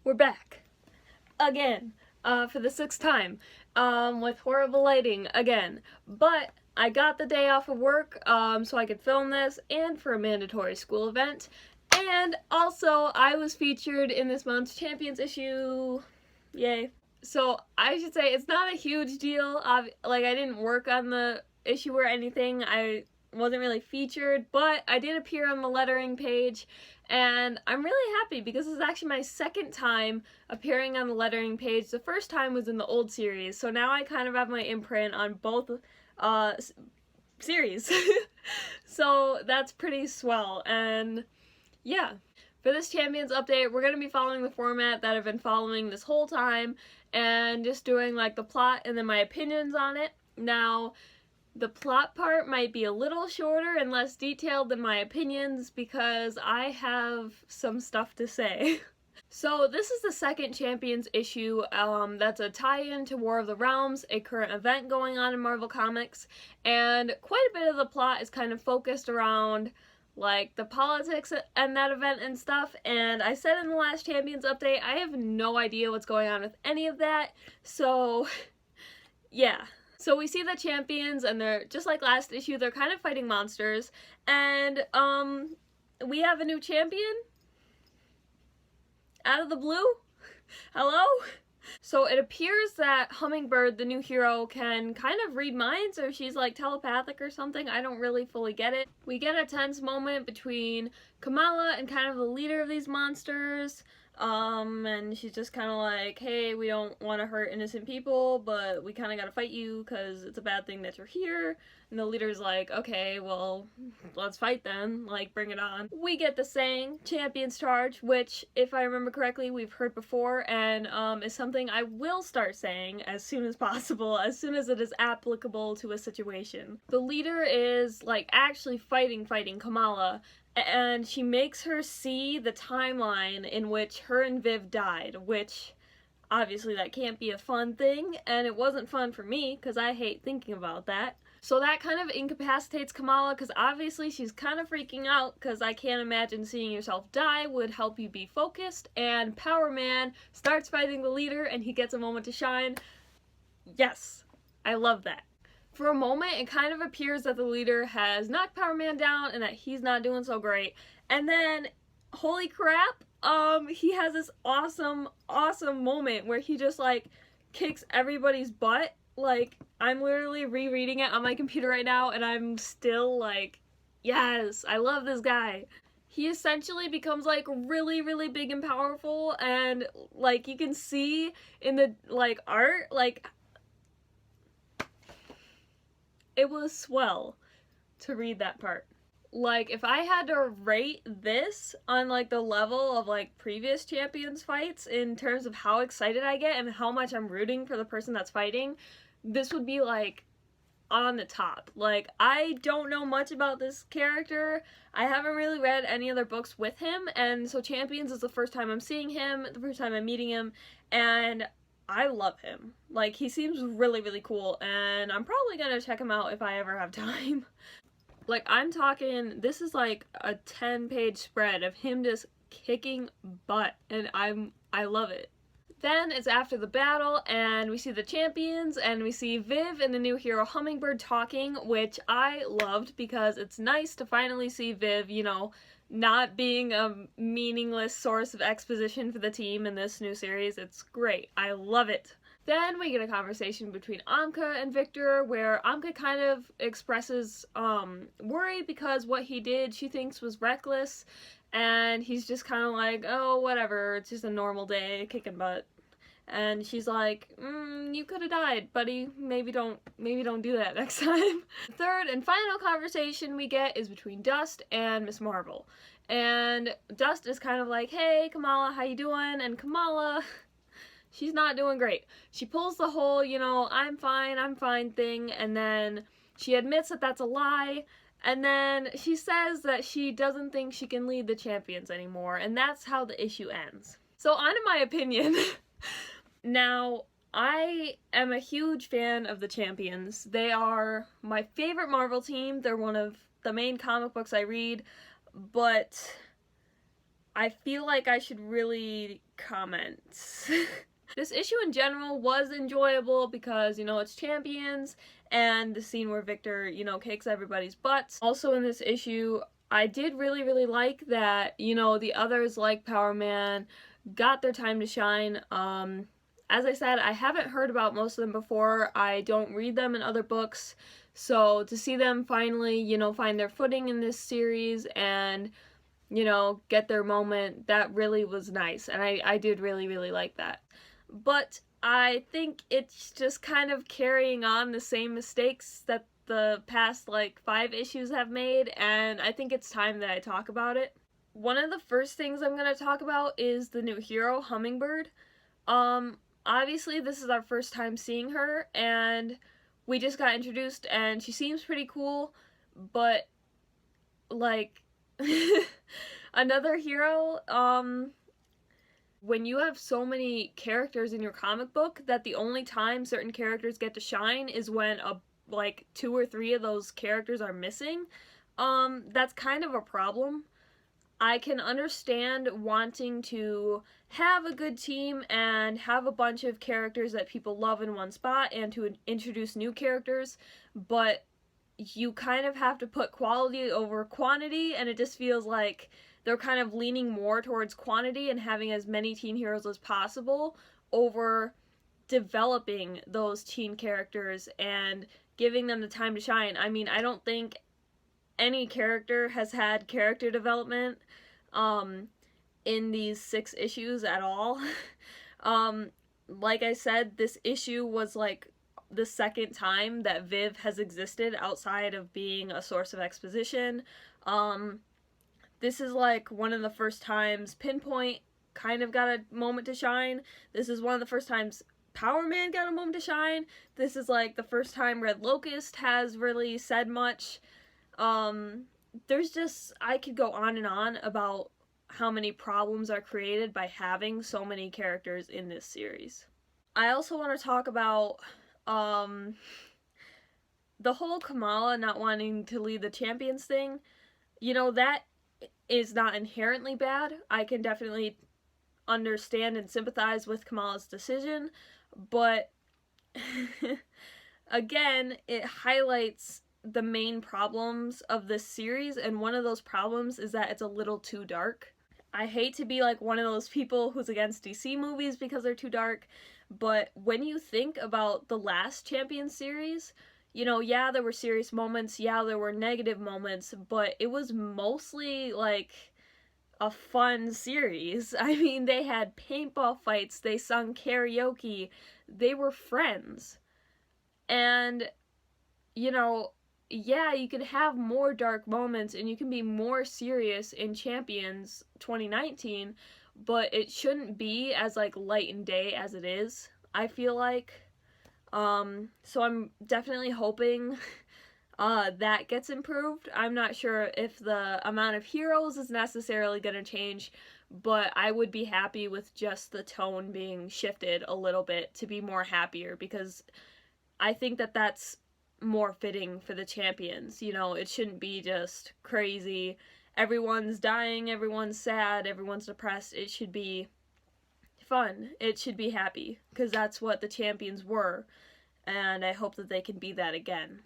We're back again for the sixth time with horrible lighting again. But I got the day off of work so I could film this and for a mandatory school event. And also, I was featured in this month's Champions issue. Yay. So I should say it's not a huge deal. Like, I didn't work on the issue or anything. I wasn't really featured, but I did appear on the lettering page, and I'm really happy because this is actually my second time appearing on the lettering page. The first time was in the old series, so now I kind of have my imprint on both series. So that's pretty swell, and yeah. For this Champions update, we're going to be following the format that I've been following this whole time, and just doing like the plot and then my opinions on it. Now, the plot part might be a little shorter and less detailed than my opinions because I have some stuff to say. So this is the second Champions issue that's a tie-in to War of the Realms, a current event going on in Marvel Comics, and quite a bit of the plot is kind of focused around like the politics and that event and stuff. And I said in the last Champions update, I have no idea what's going on with any of that, so yeah. So we see the champions, and they're just like last issue, they're kind of fighting monsters, and we have a new champion out of the blue. Hello? So it appears that Hummingbird, the new hero, can kind of read minds, or she's like telepathic or something. I don't really fully get it. We get a tense moment between Kamala and kind of the leader of these monsters. And she's just kind of like, hey, we don't want to hurt innocent people, but we kind of gotta fight you because it's a bad thing that you're here. And the leader's like, okay, well, let's fight then, like, bring it on. We get the saying, Champions Charge, which, if I remember correctly, we've heard before, and is something I will start saying as soon as possible, as soon as it is applicable to a situation. The leader is, like, actually fighting Kamala, and she makes her see the timeline in which her and Viv died, which obviously that can't be a fun thing, and it wasn't fun for me because I hate thinking about that. So that kind of incapacitates Kamala because obviously she's kind of freaking out because I can't imagine seeing yourself die would help you be focused, and Power Man starts fighting the leader and he gets a moment to shine. Yes, I love that. For a moment, it kind of appears that the leader has knocked Power Man down and that he's not doing so great. And then, holy crap, he has this awesome moment where he just, like, kicks everybody's butt. Like, I'm literally rereading it on my computer right now, and I'm still like, yes, I love this guy. He essentially becomes, like, really big and powerful, and, like, you can see in the, like, art, like, it was swell to read that part. Like, if I had to rate this on, like, the level of, like, previous Champions fights in terms of how excited I get and how much I'm rooting for the person that's fighting, this would be, like, on the top. Like, I don't know much about this character. I haven't really read any other books with him, and so Champions is the first time I'm seeing him, the first time I'm meeting him, and I love him. Like, he seems really cool, and I'm probably gonna check him out if I ever have time. Like, I'm talking, this is like a 10-page spread of him just kicking butt, and I love it. Then it's after the battle, and we see the champions, and we see Viv and the new hero Hummingbird talking, which I loved because it's nice to finally see Viv, you know, not being a meaningless source of exposition for the team in this new series. It's great. I love it. Then we get a conversation between Anka and Victor where Anka kind of expresses worry because what he did she thinks was reckless, and he's just kind of like, oh, whatever, it's just a normal day, kicking butt. And she's like, you could have died, buddy. Maybe don't do that next time. The third and final conversation we get is between Dust and Miss Marvel. And Dust is kind of like, hey, Kamala, how you doing? And Kamala, she's not doing great. She pulls the whole, you know, I'm fine thing, and then she admits that that's a lie, and then she says that she doesn't think she can lead the champions anymore, and that's how the issue ends. So on to my opinion. Now, I am a huge fan of the Champions. They are my favorite Marvel team. They're one of the main comic books I read, but I feel like I should really comment. This issue in general was enjoyable because, you know, it's Champions, and the scene where Victor, you know, kicks everybody's butts. Also in this issue, I did really like that, you know, the others like Power Man got their time to shine. As I said, I haven't heard about most of them before. I don't read them in other books. So to see them finally, you know, find their footing in this series and, you know, get their moment, that really was nice. And I did really like that. But I think it's just kind of carrying on the same mistakes that the past like 5 issues have made, and I think it's time that I talk about it. One of the first things I'm going to talk about is the new hero, Hummingbird. Obviously this is our first time seeing her, and we just got introduced, and she seems pretty cool, but like another hero, when you have so many characters in your comic book that the only time certain characters get to shine is when like 2 or 3 of those characters are missing, that's kind of a problem. I can understand wanting to have a good team and have a bunch of characters that people love in one spot and to introduce new characters, but you kind of have to put quality over quantity, and it just feels like they're kind of leaning more towards quantity and having as many teen heroes as possible over developing those teen characters and giving them the time to shine. I mean, I don't think any character has had character development in these 6 issues at all. Like I said, this issue was like the second time that Viv has existed outside of being a source of exposition. This is like one of the first times Pinpoint kind of got a moment to shine. This is one of the first times Power Man got a moment to shine. This is like the first time Red Locust has really said much. There's just, I could go on and on about how many problems are created by having so many characters in this series. I also want to talk about the whole Kamala not wanting to lead the Champions thing. You know, that is not inherently bad. I can definitely understand and sympathize with Kamala's decision, but again, it highlights the main problems of this series, and one of those problems is that it's a little too dark. I hate to be like one of those people who's against DC movies because they're too dark, but when you think about the last Champions series, you know, yeah, there were serious moments, yeah, there were negative moments, but it was mostly like a fun series. I mean, they had paintball fights, they sung karaoke, they were friends. And, you know, yeah, you can have more dark moments and you can be more serious in Champions 2019, but it shouldn't be as like light and day as it is, I feel like. So I'm definitely hoping that gets improved. I'm not sure if the amount of heroes is necessarily going to change, but I would be happy with just the tone being shifted a little bit to be more happier, because I think that that's more fitting for the Champions. You know, it shouldn't be just crazy, everyone's dying, everyone's sad, everyone's depressed. It should be fun. It should be happy, because that's what the Champions were, and I hope that they can be that again.